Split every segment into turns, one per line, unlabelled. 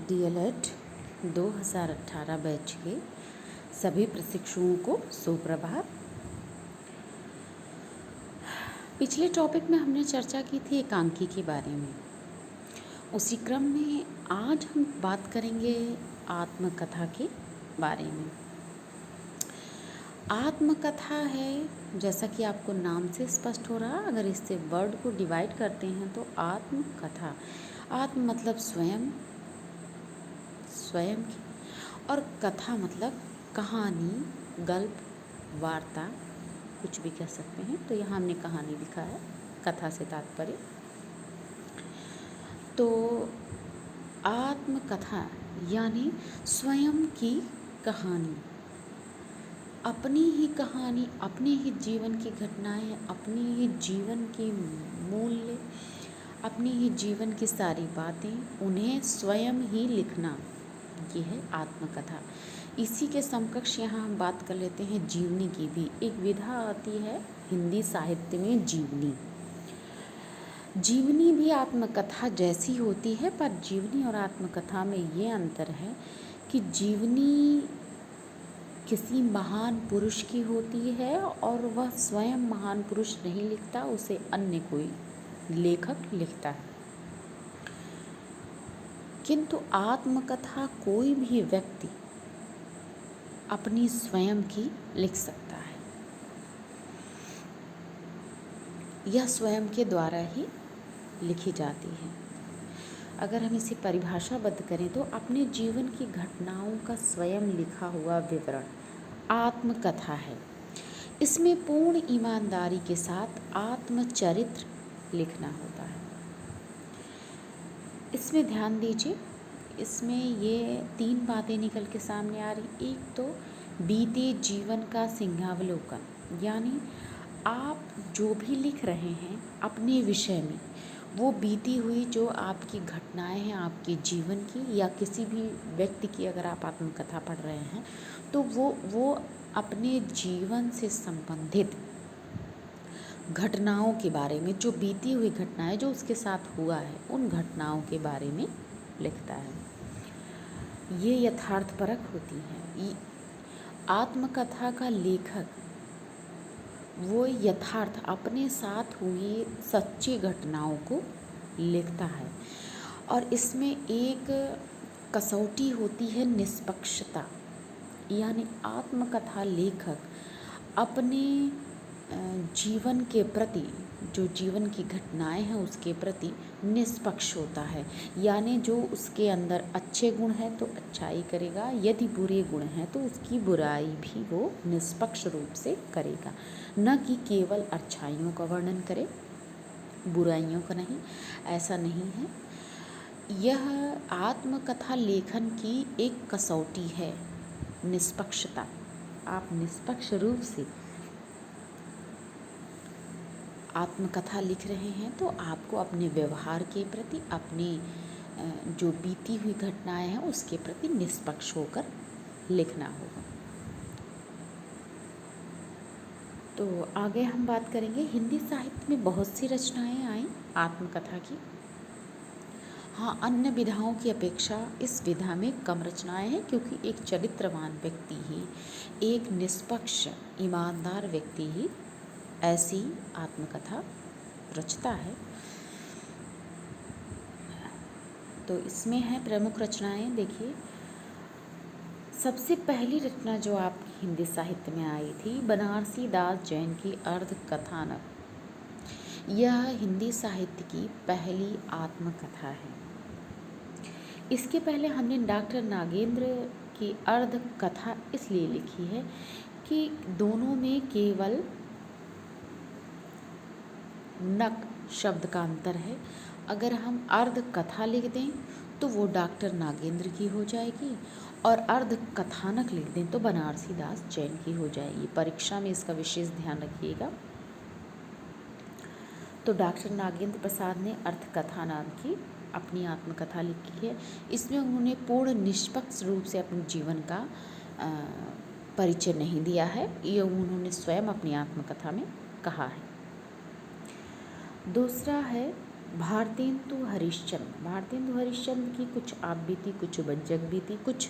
DElEd 2018 batch के सभी प्रशिक्षुओं को सुप्रभात। पिछले टॉपिक में हमने चर्चा की थी एकांकी के बारे में। उसी क्रम में आज हम बात करेंगे आत्मकथा के बारे में। आत्मकथा है, जैसा कि आपको नाम से स्पष्ट हो रहा, अगर इससे वर्ड को डिवाइड करते हैं तो आत्मकथा, आत्म मतलब स्वयं, स्वयं की, और कथा मतलब कहानी, गल्प, वार्ता, कुछ भी कह सकते हैं। तो यहाँ हमने कहानी लिखा है, कथा से तात्पर्य। तो आत्मकथा यानी स्वयं की कहानी, अपनी ही कहानी, अपने ही जीवन की घटनाएं, अपनी ही जीवन के मूल्य, अपनी ही जीवन की सारी बातें, उन्हें स्वयं ही लिखना, ये है आत्मकथा। इसी के समकक्ष यहाँ हम बात कर लेते हैं जीवनी की भी। एक विधा आती है हिंदी साहित्य में, जीवनी। जीवनी भी आत्मकथा जैसी होती है, पर जीवनी और आत्मकथा में ये अंतर है कि जीवनी किसी महान पुरुष की होती है और वह स्वयं महान पुरुष नहीं लिखता, उसे अन्य कोई लेखक लिखता है। किंतु आत्मकथा कोई भी व्यक्ति अपनी स्वयं की लिख सकता है, यह स्वयं के द्वारा ही लिखी जाती है। अगर हम इसे परिभाषाबद्ध करें तो अपने जीवन की घटनाओं का स्वयं लिखा हुआ विवरण आत्मकथा है। इसमें पूर्ण ईमानदारी के साथ आत्मचरित्र लिखना होता है। इसमें ध्यान दीजिए, इसमें ये 3 बातें निकल के सामने आ रही। एक तो बीते जीवन का सिंहावलोकन, यानी आप जो भी लिख रहे हैं अपने विषय में, वो बीती हुई जो आपकी घटनाएं हैं आपके जीवन की, या किसी भी व्यक्ति की अगर आप आत्मकथा पढ़ रहे हैं तो वो अपने जीवन से संबंधित घटनाओं के बारे में, जो बीती हुई घटनाएं जो उसके साथ हुआ है, उन घटनाओं के बारे में लिखता है। ये यथार्थपरक होती है। आत्मकथा का लेखक वो यथार्थ, अपने साथ हुई सच्ची घटनाओं को लिखता है। और इसमें एक कसौटी होती है निष्पक्षता, यानी आत्मकथा लेखक अपने जीवन के प्रति, जो जीवन की घटनाएं हैं उसके प्रति निष्पक्ष होता है। यानी जो उसके अंदर अच्छे गुण हैं तो अच्छाई करेगा, यदि बुरे गुण हैं तो उसकी बुराई भी वो निष्पक्ष रूप से करेगा, न कि केवल अच्छाइयों का वर्णन करे, बुराइयों का नहीं। ऐसा नहीं है। यह आत्मकथा लेखन की एक कसौटी है, निष्पक्षता। आप निष्पक्ष रूप से आत्मकथा लिख रहे हैं तो आपको अपने व्यवहार के प्रति, अपने जो बीती हुई घटनाएं हैं उसके प्रति निष्पक्ष होकर लिखना होगा। तो आगे हम बात करेंगे, हिंदी साहित्य में बहुत सी रचनाएं आई आत्मकथा की। हाँ, अन्य विधाओं की अपेक्षा इस विधा में कम रचनाएं हैं, क्योंकि एक चरित्रवान व्यक्ति ही, एक निष्पक्ष ईमानदार व्यक्ति ही ऐसी आत्मकथा रचता है। तो इसमें है प्रमुख रचनाएं। देखिए, सबसे पहली रचना जो आपकी हिंदी साहित्य में आई थी, बनारसी दास जैन की अर्ध कथानक। यह हिंदी साहित्य की पहली आत्मकथा है। इसके पहले हमने डॉक्टर नागेंद्र की अर्ध कथा इसलिए लिखी है कि दोनों में केवल नक शब्द का अंतर है। अगर हम अर्ध कथा लिख दें तो वो डॉक्टर नागेंद्र की हो जाएगी, और अर्ध कथानक लिख दें तो बनारसी दास जैन की हो जाएगी। परीक्षा में इसका विशेष ध्यान रखिएगा। तो डॉक्टर नागेंद्र प्रसाद ने अर्ध कथा नाम की अपनी आत्मकथा लिखी है। इसमें उन्होंने पूर्ण निष्पक्ष रूप से अपने जीवन का परिचय नहीं दिया है, ये उन्होंने स्वयं अपनी आत्मकथा में कहा है। दूसरा है भारतेंदु हरिश्चंद्र। भारतेंदु हरिश्चंद्र की कुछ आप बीती, कुछ बज्जक बीती, कुछ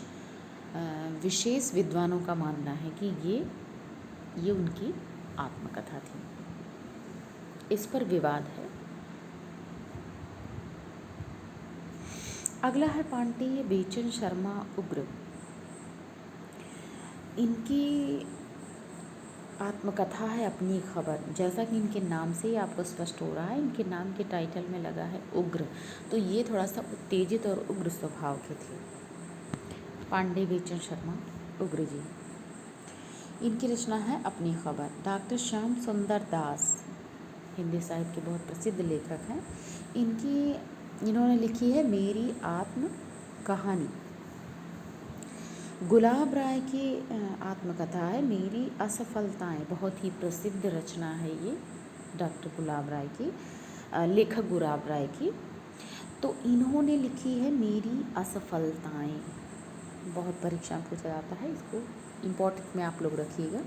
विशेष विद्वानों का मानना है कि ये उनकी आत्मकथा थी। इस पर विवाद है। अगला है पांडेय बेचन शर्मा उग्र। इनकी आत्मकथा है अपनी खबर। जैसा कि इनके नाम से ही आपको स्पष्ट हो रहा है, इनके नाम के टाइटल में लगा है उग्र, तो ये थोड़ा सा उत्तेजित और उग्र स्वभाव के थे, पांडेय बेचन शर्मा उग्र जी। इनकी रचना है अपनी खबर। डॉक्टर श्याम सुंदर दास हिंदी साहित्य के बहुत प्रसिद्ध लेखक हैं। इन्होंने लिखी है मेरी आत्म कहानी। गुलाब राय की आत्मकथा है मेरी असफलताएं। बहुत ही प्रसिद्ध रचना है ये डॉक्टर गुलाब राय की, लेखक गुलाब राय की। तो इन्होंने लिखी है मेरी असफलताएं। बहुत परीक्षा में पूछा जाता है, इसको इम्पोर्टेंट में आप लोग रखिएगा।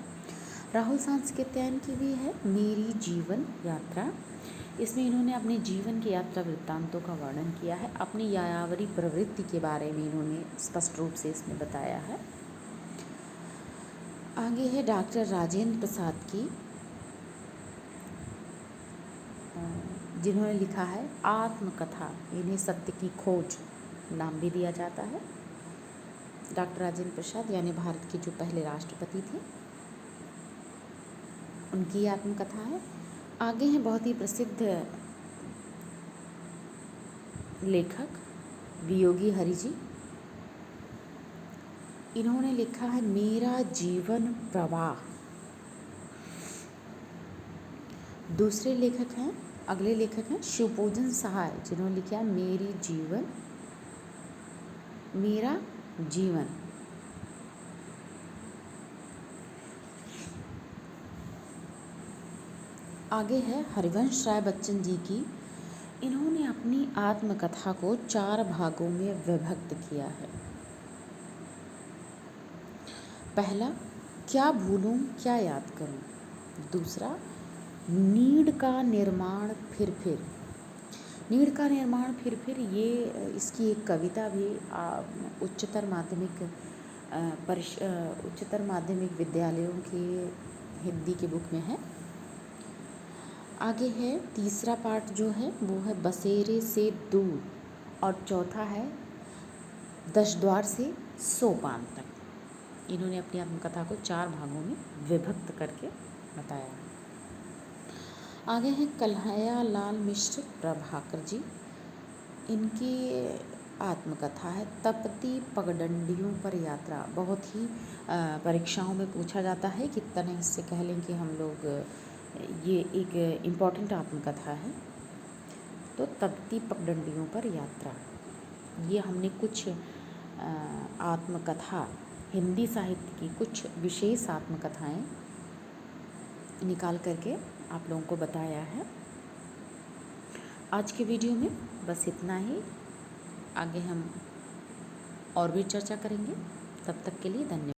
राहुल सांस्कृत्यायन की भी है मेरी जीवन यात्रा। इसमें इन्होंने अपने जीवन की यात्रा वृत्तांतों का वर्णन किया है। अपनी यायावरी प्रवृत्ति के बारे में इन्होंने स्पष्ट रूप से इसमें बताया है। आगे है डॉक्टर राजेंद्र प्रसाद की, जिन्होंने लिखा है आत्मकथा। इन्हें सत्य की खोज नाम भी दिया जाता है। डॉक्टर राजेंद्र प्रसाद यानी भारत के जो पहले राष्ट्रपति थे, उनकी आत्मकथा है। आगे हैं बहुत ही प्रसिद्ध लेखक वियोगी हरि जी। इन्होंने लिखा है मेरा जीवन प्रवाह। दूसरे लेखक हैं, अगले लेखक हैं शिवपूजन सहाय, जिन्होंने लिखा है मेरा जीवन। आगे है हरिवंश राय बच्चन जी की। इन्होंने अपनी आत्मकथा को 4 भागों में विभक्त किया है। पहला, क्या भूलूं क्या याद करूं। दूसरा, नीड़ का निर्माण फिर। नीड़ का निर्माण फिर ये इसकी एक कविता भी उच्चतर माध्यमिक विद्यालयों के हिंदी के बुक में है। आगे है तीसरा पार्ट जो है वो है बसेरे से दूर, और चौथा है 10 द्वार से सोपान तक। इन्होंने अपनी आत्मकथा को 4 भागों में विभक्त करके बताया है। आगे हैं कन्हैया लाल मिश्र प्रभाकर जी। इनकी आत्मकथा है तपती पगडंडियों पर यात्रा। बहुत ही परीक्षाओं में पूछा जाता है, कितना नहीं इससे कह लें कि हम लोग ये एक इम्पॉर्टेंट आत्मकथा है। तो तपती पगडंडियों पर यात्रा, ये हमने कुछ आत्मकथा हिंदी साहित्य की कुछ विशेष आत्मकथाएं निकाल करके आप लोगों को बताया है। आज के वीडियो में बस इतना ही। आगे हम और भी चर्चा करेंगे। तब तक के लिए धन्यवाद।